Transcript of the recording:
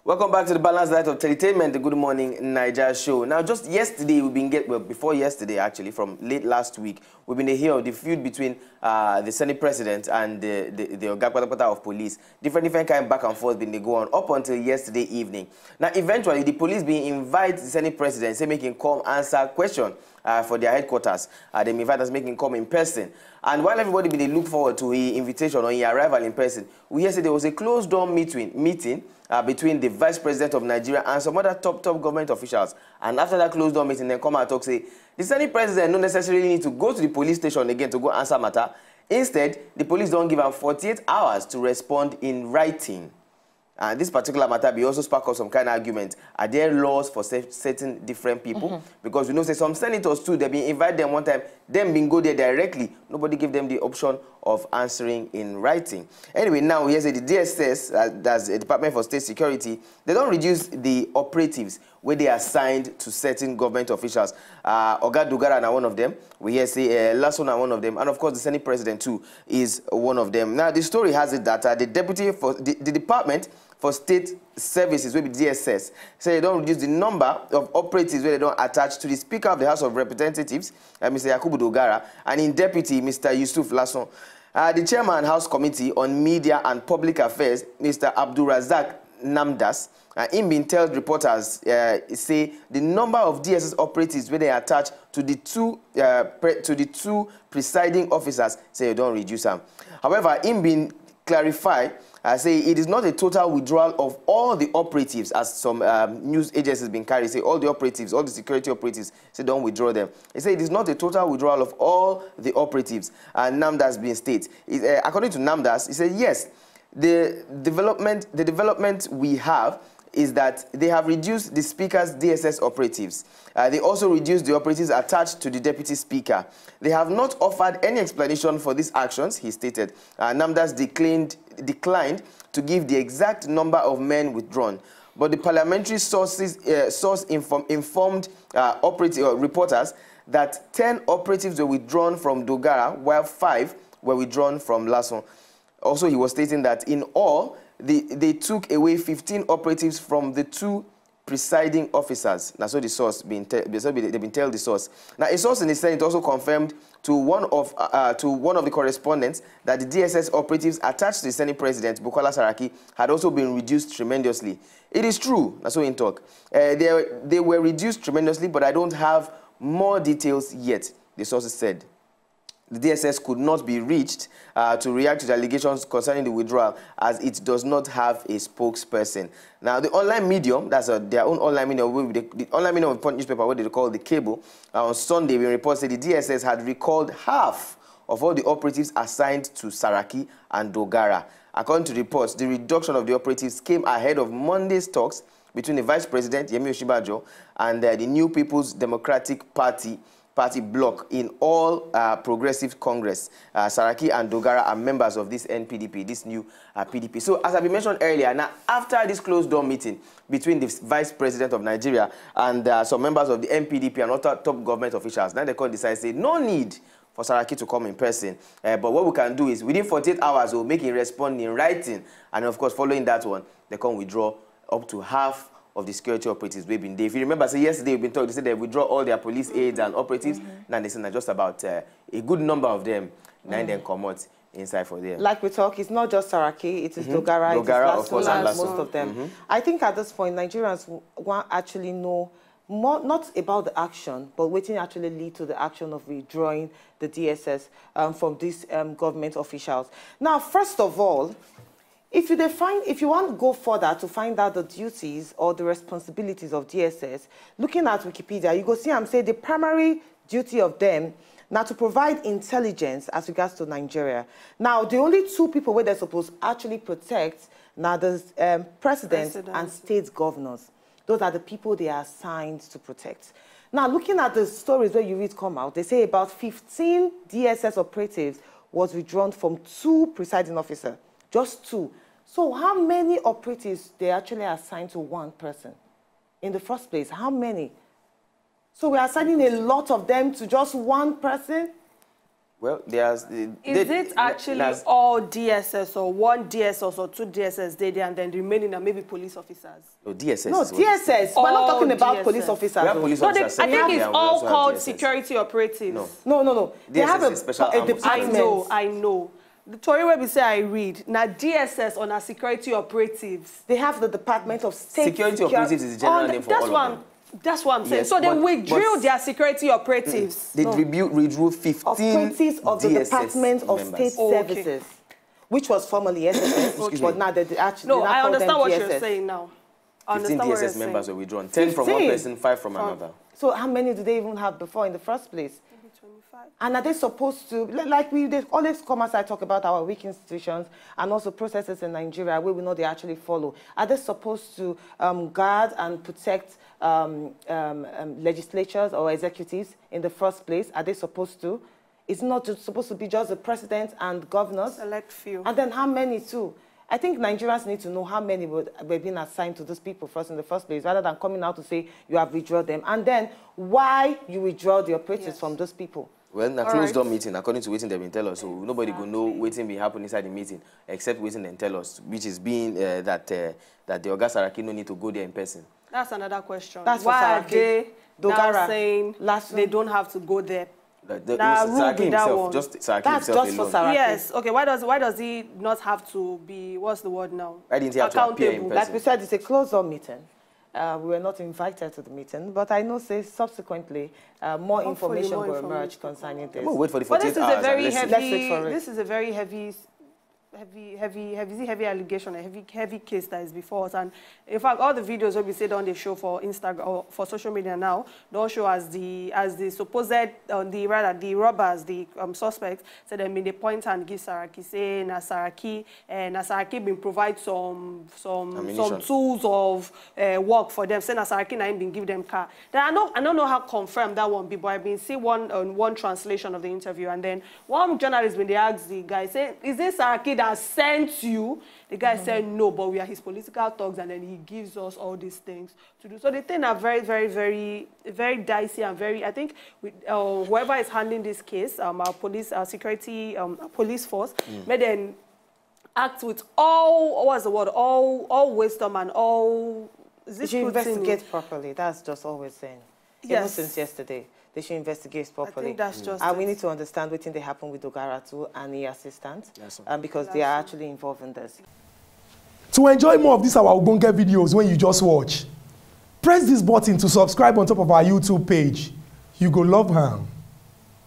Welcome back to the Balanced Diet of Entertainment, the Good Morning Niger show. Now, just yesterday, before yesterday, actually, from late last week, we've been hearing of the feud between the Senate President and the Ogapatapata of police. Different kind of back and forth been they go on up until yesterday evening. Now, eventually, the police being invite the Senate President, say make him come answer question for their headquarters. They invite us, make him come in person. And while everybody been look forward to his invitation or his arrival in person, we hear say there was a closed-door meeting between the Vice President of Nigeria and some other top government officials. And after that closed-door meeting, they come out and talk, say, the Senate President don't necessarily need to go to the police station again to go answer matter. Instead, the police don't give him 48 hours to respond in writing. And this particular matter be also spark up some kind of argument. Are there laws for certain different people? Because we know say some senators too, they been invite them one time, them been go there directly. Nobody give them the option of answering in writing. Anyway, now here's the DSS, that's the Department for State Security. They don't reduce the operatives where they are assigned to certain government officials. Dogara are one of them. We hear say Lasun are one of them, and of course the Senate President too is one of them. Now the story has it that the deputy for the Department for State Services, maybe DSS, say they don't reduce the number of operatives where they don't attach to the Speaker of the House of Representatives, Mr. Yakubu Dogara, and in Deputy, Mr. Yusuf Lasun. The Chairman House Committee on Media and Public Affairs, Mr. Abdulrazak Namdas, him been told reporters, say the number of DSS operatives where they attach to the two presiding officers, say they don't reduce them. However, him been clarify, say it is not a total withdrawal of all the operatives, as some news agencies been carried, say all the operatives, all the security operatives, say don't withdraw them. They say it is not a total withdrawal of all the operatives, and Namdas being stated. According to Namdas, he said yes, the development we have is that they have reduced the Speaker's DSS operatives. They also reduced the operatives attached to the Deputy Speaker. They have not offered any explanation for these actions, he stated. Namdas declined to give the exact number of men withdrawn. But the parliamentary source informed reporters that 10 operatives were withdrawn from Dogara, while 5 were withdrawn from Lasun. Also, he was stating that in all, they took away 15 operatives from the 2 presiding officers. That's what the source they've been telling the source. Now, a source in the Senate also confirmed to one of the correspondents that the DSS operatives attached to the Senate President, Bukola Saraki, had also been reduced tremendously. It is true. That's what in talk. They were reduced tremendously, but I don't have more details yet, the sources said. The DSS could not be reached to react to the allegations concerning the withdrawal, as it does not have a spokesperson. Now, the online medium, that's their own online medium, the online medium of the Punch newspaper, what they call the cable, on Sunday, we reported the DSS had recalled half of all the operatives assigned to Saraki and Dogara. According to reports, the reduction of the operatives came ahead of Monday's talks between the Vice President, Yemi Osinbajo, and the New People's Democratic Party bloc in all Progressive Congress. Saraki and Dogara are members of this NPDP, this new PDP. So, as I mentioned earlier, now after this closed-door meeting between the Vice President of Nigeria and some members of the NPDP and other top government officials, now they can decide, say, no need for Saraki to come in person. But what we can do is, within 48 hours, we'll make him respond in writing. And, of course, following that one, they can withdraw up to half of the security operatives we've been there. If you remember, so yesterday we've been talking, they said they withdraw all their police aides and operatives. Now they said just about a good number of them, then come out inside for them. Like we talk, it's not just Saraki, it is Dogara, it is Lasun, and most of them. I think at this point, Nigerians want actually know more, not about the action, but what actually lead to the action of withdrawing the DSS from these government officials. Now, first of all, if you want to go further to find out the duties or the responsibilities of DSS, looking at Wikipedia, you go see them say the primary duty of them now to provide intelligence as regards to Nigeria. Now, the only 2 people where they're supposed to actually protect now the president and state governors. Those are the people they are assigned to protect. Now, looking at the stories where you read come out, they say about 15 DSS operatives was withdrawn from 2 presiding officers. Just 2. So how many operatives they actually assigned to 1 person? In the first place, how many? So we're assigning a lot of them to just 1 person? Well, there's... Is it actually all DSS or one DSS or two DSS there and then the remaining are maybe police officers? No, DSS. No, DSS. We're not talking about police officers. We have police officers. I think it's all called security operatives. No. They have a department. I know. The Tory where we say I read, now DSS or now security operatives. They have the Department of State. Security operatives is the general name for all of them. That's what I'm saying. Yes, so they withdrew their security operatives. They withdrew 15 operatives of the DSS Department of State Services, which was formerly SSS, but now they actually I understand what you're saying now. 15 DSS members were withdrawn. 10 from one person, 5 from another. So how many did they even have before in the first place? Maybe 25. And are they supposed to, like they always come aside talk about our weak institutions and also processes in Nigeria where we know they actually follow. Are they supposed to guard and protect legislatures or executives in the first place? Are they supposed to? It's not just supposed to be just the president and governors. Select few. And then how many too? I think Nigerians need to know how many were being assigned to those people first in the first place, rather than coming out to say you have withdrawn them. And then why you withdraw the operatives from those people. Well, in a closed-door meeting, according to waiting they will tell us, so nobody will know waiting will happen inside the meeting, except waiting and tell us, which is being that the Oga Saraki no need to go there in person. That's another question. That's why are they Dogara, saying Lasun. They don't have to go there? Saraki himself, just Saraki That's himself just alone. for Saraki. Yes. Okay. Why does he not have to be? What's the word now? Why didn't he have to appear in person? Like we said, it's a closed-door meeting. We were not invited to the meeting, but I know say subsequently more information will emerge concerning this. We'll wait for the 48 hours. This is a very heavy allegation, a heavy case that is before us. And in fact, all the videos that we said on the show for Instagram or for social media now don't show as the supposed the robbers, the suspects. So they made the point and give Saraki say Saraki been provide some tools of work for them. Say Saraki na been give them car. Then I don't know how confirmed that one be, but I've been see one translation of the interview, and then one journalist when they asked the guy say, "Is this Saraki that sent you?" The guy said no, but we are his political thugs, and then he gives us all these things to do. So the thing are very, very, very, very dicey and very. I think whoever is handling this case, our police, our security, police force, may then act with all wisdom and all. They should investigate properly. That's just all we're saying. Yes. Even since yesterday. They should investigate properly. I think that's just and we need to understand what they happen with Dogara too and the assistant, because they are actually involved in this. To enjoy more of these our Ogbonge videos when you just watch, press this button to subscribe on top of our YouTube page. You go love her.